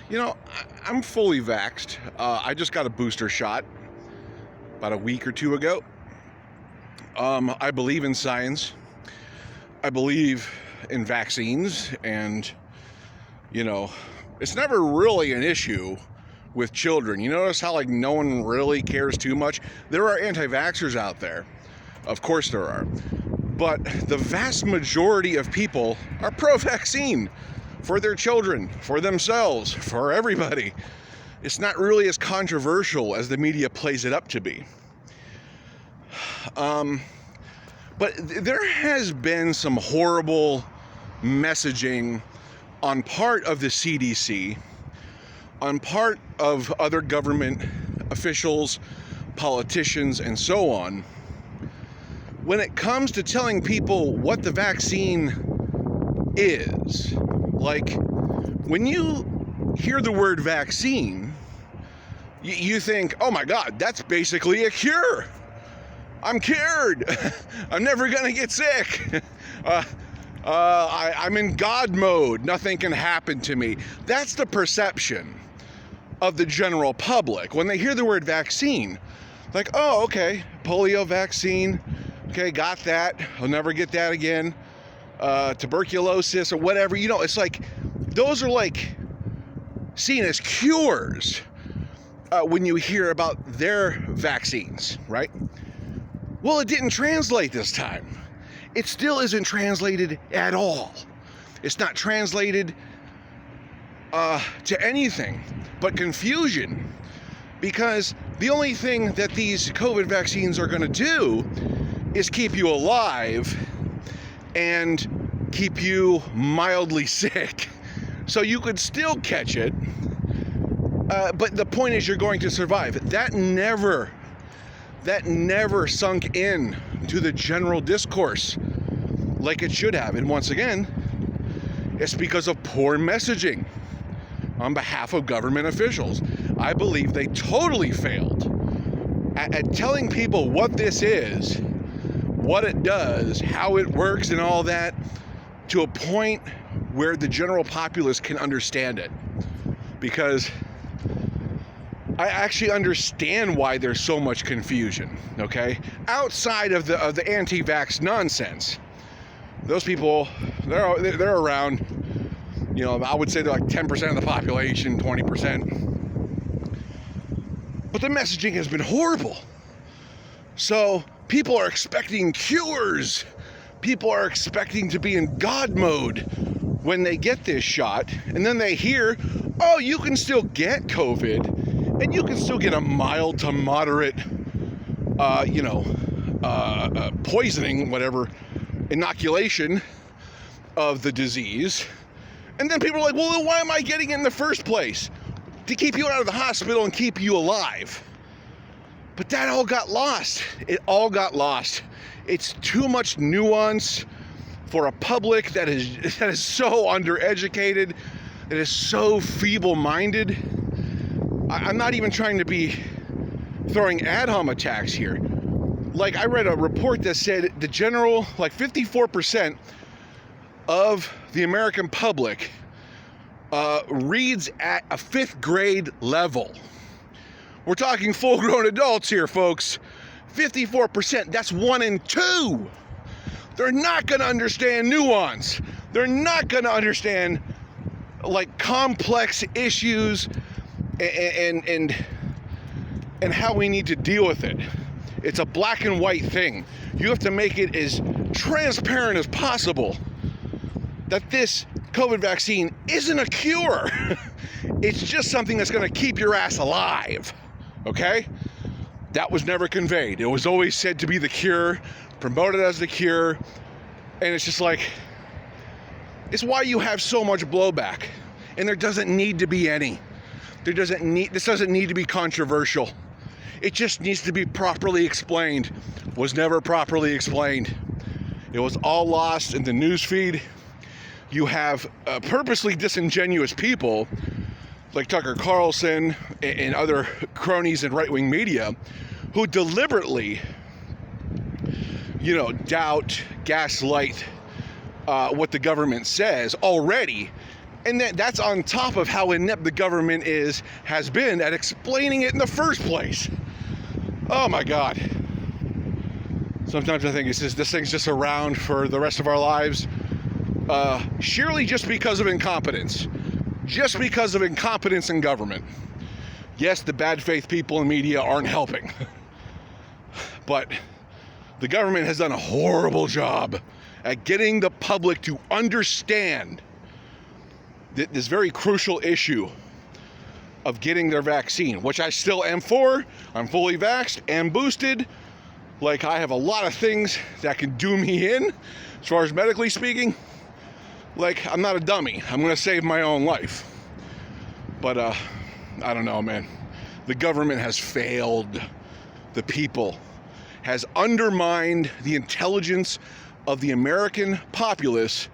I'm fully vaxxed. I just got a booster shot about a week or two ago. I believe in science. I believe in vaccines, and, it's never really an issue with children. You notice how, no one really cares too much? There are anti-vaxxers out there. Of course there are. But the vast majority of people are pro-vaccine. For their children, for themselves, for everybody. It's not really as controversial as the media plays it up to be. But there has been some horrible messaging on part of the CDC, on part of other government officials, politicians, and so on, when it comes to telling people what the vaccine is. When you hear the word vaccine, you think, oh my God, that's basically a cure. I'm cured. I'm never going to get sick. I'm in God mode. Nothing can happen to me. That's the perception of the general public. When they hear the word vaccine, oh, okay, polio vaccine. Okay, got that. I'll never get that again. Tuberculosis or whatever, it's those are seen as cures when you hear about their vaccines, right? Well, it didn't translate this time. It still isn't translated at all. It's not translated to anything but confusion, because the only thing that these COVID vaccines are going to do is keep you alive and keep you mildly sick. So you could still catch it, but the point is you're going to survive. That never sunk in to the general discourse like it should have. And once again, it's because of poor messaging on behalf of government officials. I believe they totally failed at telling people what this is, what it does, how it works, and all that, to a point where the general populace can understand it. Because I actually understand why there's so much confusion, okay? Outside of the anti-vax nonsense, those people, they're around, I would say they're 10% of the population, 20%. But the messaging has been horrible. So people are expecting cures. People are expecting to be in God mode when they get this shot. And then they hear, oh, you can still get COVID, and you can still get a mild to moderate, poisoning, whatever, inoculation of the disease. And then people are like, well, then why am I getting it in the first place? To keep you out of the hospital and keep you alive. But that all got lost. It all got lost. It's too much nuance for a public that is so undereducated, that is so feeble-minded. I'm not even trying to be throwing ad hom attacks here. I read a report that said the general, 54% of the American public reads at a 5th grade level. We're talking full-grown adults here, folks. 54%, that's 1 in 2. They're not going to understand nuance. They're not going to understand complex issues and how we need to deal with it. It's a black and white thing. You have to make it as transparent as possible that this COVID vaccine isn't a cure. It's just something that's going to keep your ass alive. Okay? That was never conveyed. It was always said to be the cure, promoted as the cure, and it's just it's why you have so much blowback. And there doesn't need to be any. This doesn't need to be controversial. It just needs to be properly explained. Was never properly explained. It was all lost in the news feed. You have purposely disingenuous people like Tucker Carlson and other cronies in right-wing media who deliberately, doubt, gaslight what the government says already, And that's on top of how inept the government has been at explaining it in the first place. Oh my God. Sometimes I think this thing's just around for the rest of our lives. Surely just because of incompetence. Just because of incompetence in government. Yes, the bad faith people in media aren't helping. But the government has done a horrible job at getting the public to understand this very crucial issue of getting their vaccine, which I still am for. I'm fully vaxxed and boosted. Like, I have a lot of things that can do me in, as far as medically speaking. Like, I'm not a dummy. I'm going to save my own life. But, I don't know, man. The government has failed the people, has undermined the intelligence of the American populace,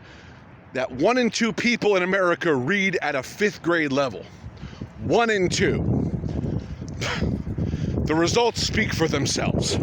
that 1 in 2 people in America read at a 5th grade level. 1 in 2. The results speak for themselves.